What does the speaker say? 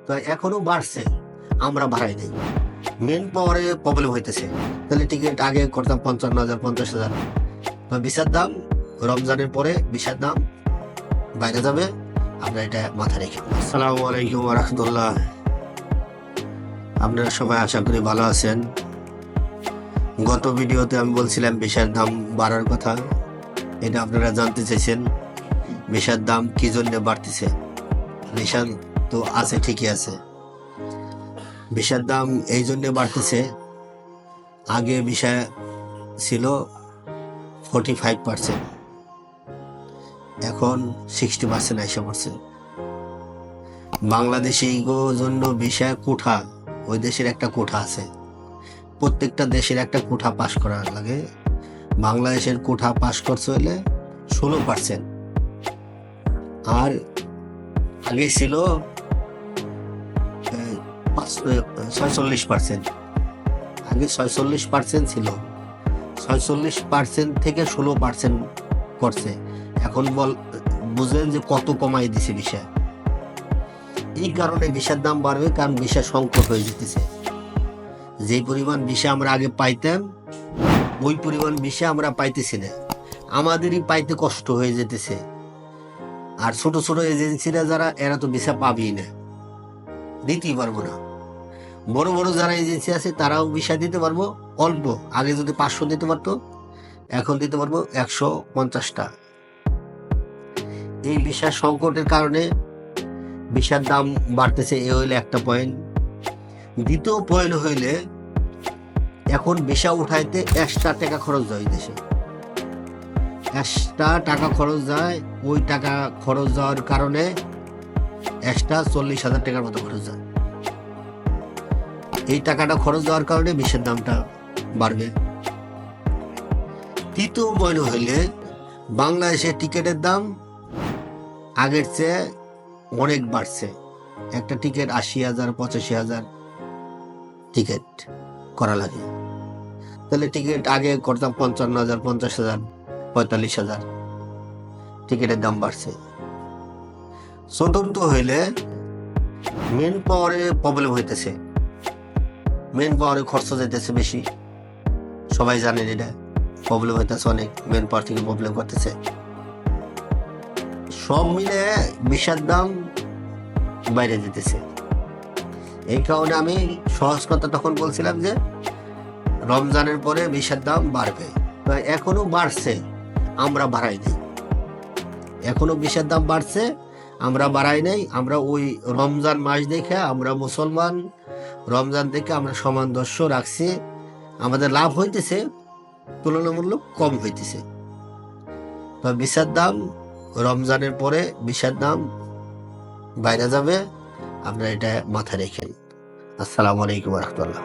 তো এখনো বাড়ছে, আমরা বাড়াই নাই। মেন পাওয়ারে প্রবলেম হইতেছে। তাহলে টিকিট আগে করতাম 55,000 50,000, তো ভিসার দাম রমজানের পরে ভিসার দাম বাইরে যাবে, আমরা এটা মাথায় রেখে। আসসালামু আলাইকুম ওয়া রাহমাতুল্লাহ। আপনারা সবাই আশা করি ভালো আছেন। গত ভিডিওতে আমি বলছিলাম ভিসার দাম বাড়ার কথা, এটা আপনারা জানতে চাইছেন ভিসার দাম কি জন্য বাড়তেছে। ভিসার তো আছে, ঠিকই আছে। ভিসার দাম এই জন্য বাড়তেছে, আগে ভিসা ছিল 45%, এখন 60% এসে পড়ছে। বাংলাদেশে জন্য ভিসা কোঠা, ওই দেশের একটা কোঠা আছে, প্রত্যেকটা দেশের একটা কোঠা পাস করা লাগে। বাংলাদেশের কোঠা পাস করছে হলে 16%, আর আগে ছিল 46%। আগে 46% ছিল, 46% থেকে 16% করছে। এখন বুঝলেন যে কত কমাই দিছে ভিসা। এই কারণে ভিসার দাম বাড়বে, কারণ ভিসা সংকট হয়ে যেতেছে। যে পরিমাণ ভিসা আমরা আগে পাইতাম, ওই পরিমাণ ভিসা আমরা পাইতেছি না, আমাদেরই পাইতে কষ্ট হয়ে যেতেছে। আর ছোট ছোট এজেন্সিরা যারা, এরা তো ভিসা পাবেই না, দিতেই পারবো না। বড় বড় যারা এজেন্সি আছে তারাও ভিসা দিতে পারবো অল্প। আগে যদি 500 দিতে পারতো, এখন দিতে পারবো 150টা। এই ভিসা সংকটের কারণে ভিসার দাম বাড়তেছে, এ হইলে একটা পয়েন্ট। দ্বিতীয় পয়েন্ট হইলে এখন ভিসা উঠাইতে এক্সট্রা টাকা খরচ যায়, দেশে এক্সট্রা টাকা খরচ যায়। ওই টাকা খরচ যাওয়ার কারণে এক্সট্রা 40,000 টাকার মতো খরচ যায়। এই টাকাটা খরচ যাওয়ার কারণে ভিসার দামটা বাড়বে। তৃতীয় পয়েন্ট হইলে বাংলাদেশের টিকিটের দাম আগের চেয়ে অনেক বাড়ছে। একটা টিকিট 80,000 85,000 টিকিট করা লাগে। তাহলে টিকিট আগে করতাম 55,000 50,000 45,000, টিকিটের দাম বাড়ছে। চতুর্থ হইলে মেন পাওয়ারে প্রবলেম হইতেছে, মেন পাওয়ারে খরচ যেতেছে বেশি। সবাই জানেন এটা প্রবলেম হইতেছে অনেক, মেন পাওয়ার থেকে প্রবলেম করতেছে। সব মিলে ভিসার দাম বাইরে যেতেছে। এই কারণে আমি সহজ কথা তখন বলছিলাম যে রমজানের পরে ভিসার দাম বাড়বে। এখনো বাড়ছে, আমরা বাড়াই নাই। এখনো ভিসার দাম বাড়ছে, আমরা বাড়াই নাই। আমরা ওই রমজান মাস দেখে, আমরা মুসলমান, রমজান থেকে আমরা সামঞ্জস্য রাখছি। আমাদের লাভ হইতেছে, তুলনামূলক কম হইতেছে। তো ভিসার দাম রমজানের পরে ভিসার দাম বাইরে যাবে, আমরা এটা মাথায় রেখেন। আসসালামু আলাইকুম ওয়া রাহমাতুল্লাহ।